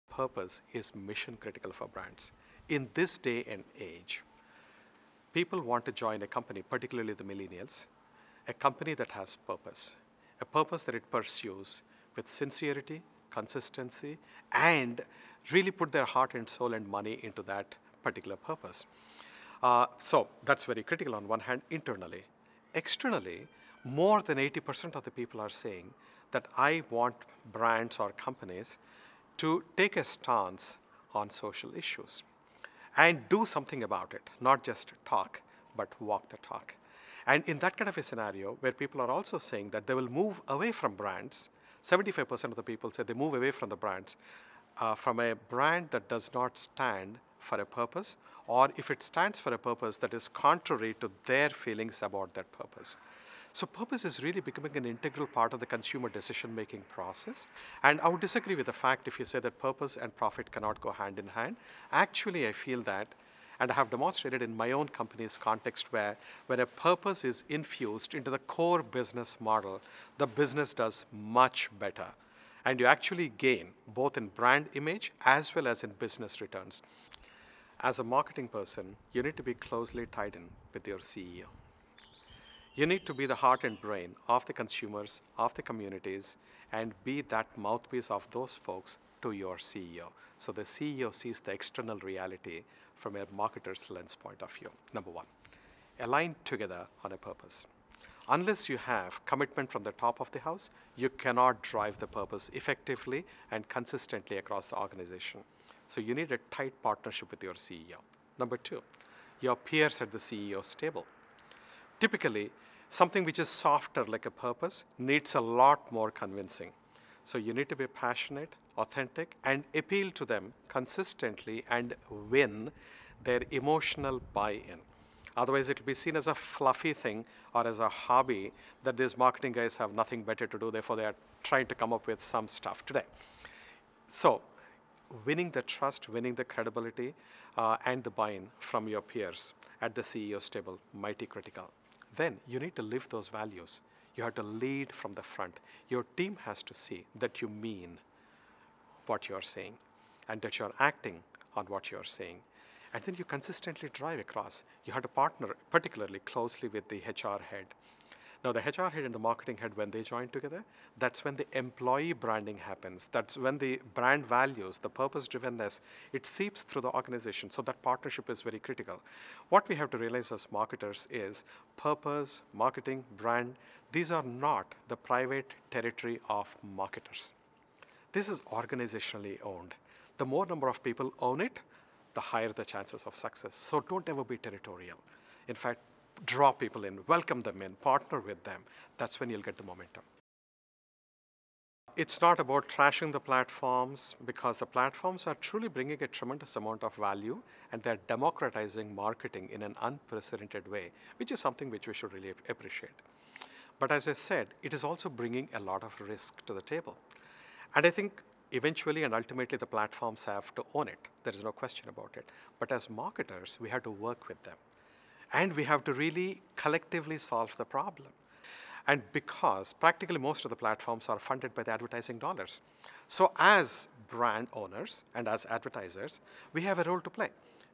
Purpose is mission critical for brands. In this day and age, people want to join a company, particularly the millennials, a company that has purpose, a purpose that it pursues with sincerity, consistency, and really put their heart and soul and money into that particular purpose. So that's very critical on one hand internally. Externally, more than 80% of the people are saying that I want brands or companies to take a stance on social issues and do something about it, not just talk, but walk the talk. And in that kind of a scenario where people are also saying that they will move away from brands, 75% of the people say they move away from the brands, from a brand that does not stand for a purpose, or if it stands for a purpose that is contrary to their feelings about that purpose. So purpose is really becoming an integral part of the consumer decision-making process. And I would disagree with the fact if you say that purpose and profit cannot go hand in hand. Actually, I feel that, and I have demonstrated in my own company's context where when a purpose is infused into the core business model, the business does much better. And you actually gain both in brand image as well as in business returns. As a marketing person, you need to be closely tied in with your CEO. You need to be the heart and brain of the consumers, of the communities, and be that mouthpiece of those folks to your CEO. So the CEO sees the external reality from a marketer's lens point of view. Number one, align together on a purpose. Unless you have commitment from the top of the house, you cannot drive the purpose effectively and consistently across the organization. So you need a tight partnership with your CEO. Number two, your peers at the CEO's table. Typically, something which is softer like a purpose needs a lot more convincing. So you need to be passionate, authentic, and appeal to them consistently and win their emotional buy-in. Otherwise, it will be seen as a fluffy thing or as a hobby that these marketing guys have nothing better to do, therefore they are trying to come up with some stuff today. So winning the trust, winning the credibility, and the buy-in from your peers at the CEO's table, mighty critical. Then you need to live those values. You have to lead from the front. Your team has to see that you mean what you're saying and that you're acting on what you're saying. And then you consistently drive across. You have to partner particularly closely with the HR head. Now, the HR head and the marketing head, when they join together, that's when the employee branding happens. That's when the brand values, the purpose-drivenness, it seeps through the organization. So that partnership is very critical. What we have to realize as marketers is purpose, marketing, brand, these are not the private territory of marketers. This is organizationally owned. The more number of people own it, the higher the chances of success. So don't ever be territorial. In fact, draw people in, welcome them in, partner with them. That's when you'll get the momentum. It's not about trashing the platforms because the platforms are truly bringing a tremendous amount of value and they're democratizing marketing in an unprecedented way, which is something which we should really appreciate. But as I said, it is also bringing a lot of risk to the table. And I think eventually and ultimately the platforms have to own it. There is no question about it. But as marketers, we have to work with them. And we have to really collectively solve the problem. And because practically most of the platforms are funded by the advertising dollars. So as brand owners and as advertisers, we have a role to play.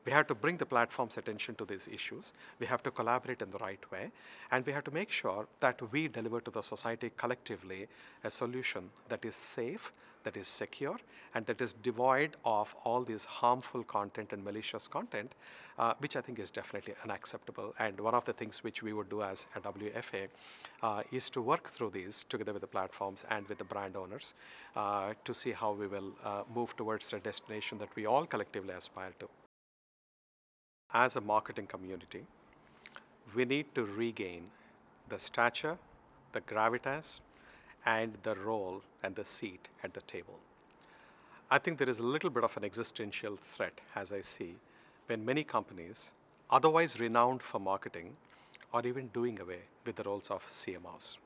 We have to bring the platform's attention to these issues. We have to collaborate in the right way. And we have to make sure that we deliver to the society collectively a solution that is safe, that is secure, and that is devoid of all this harmful content and malicious content, which I think is definitely unacceptable. And one of the things which we would do as a WFA is to work through these together with the platforms and with the brand owners to see how we will move towards a destination that we all collectively aspire to. As a marketing community, we need to regain the stature, the gravitas, and the role and the seat at the table. I think there is a little bit of an existential threat, as I see, when many companies, otherwise renowned for marketing, are even doing away with the roles of CMOs.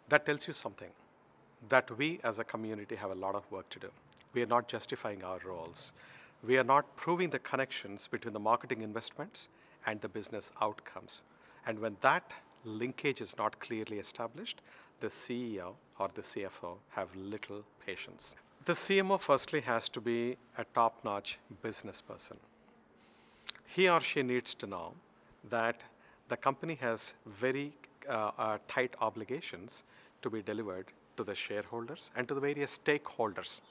That tells you something, that we as a community have a lot of work to do. We are not justifying our roles. We are not proving the connections between the marketing investments and the business outcomes. And when that linkage is not clearly established, the CEO or the CFO have little patience. The CMO firstly has to be a top-notch business person. He or she needs to know that the company has very tight obligations to be delivered to the shareholders and to the various stakeholders.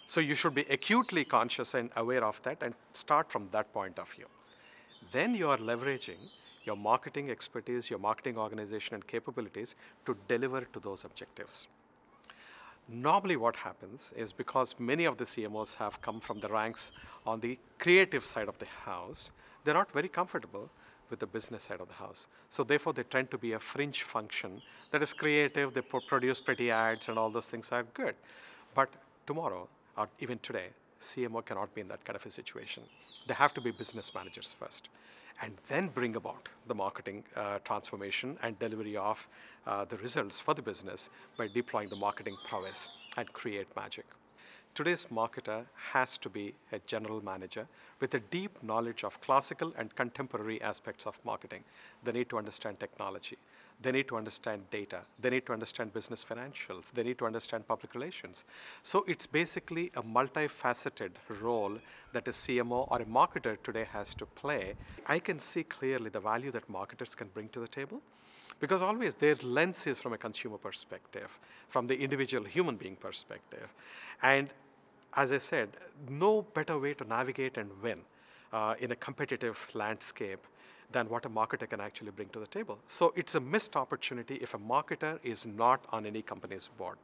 So you should be acutely conscious and aware of that and start from that point of view. Then you are leveraging your marketing expertise, your marketing organization and capabilities to deliver to those objectives. Normally what happens is, because many of the CMOs have come from the ranks on the creative side of the house, they're not very comfortable with the business side of the house. So therefore they tend to be a fringe function that is creative, they produce pretty ads and all those things are good. But tomorrow, or even today, CMO cannot be in that kind of a situation. They have to be business managers first, and then bring about the marketing transformation and delivery of the results for the business by deploying the marketing prowess and create magic. Today's marketer has to be a general manager with a deep knowledge of classical and contemporary aspects of marketing. They need to understand technology. They need to understand data. They need to understand business financials. They need to understand public relations. So it's basically a multifaceted role that a CMO or a marketer today has to play. I can see clearly the value that marketers can bring to the table, because always their lens is from a consumer perspective, from the individual human being perspective. And as I said, no better way to navigate and win in a competitive landscape than what a marketer can actually bring to the table. So it's a missed opportunity if a marketer is not on any company's board.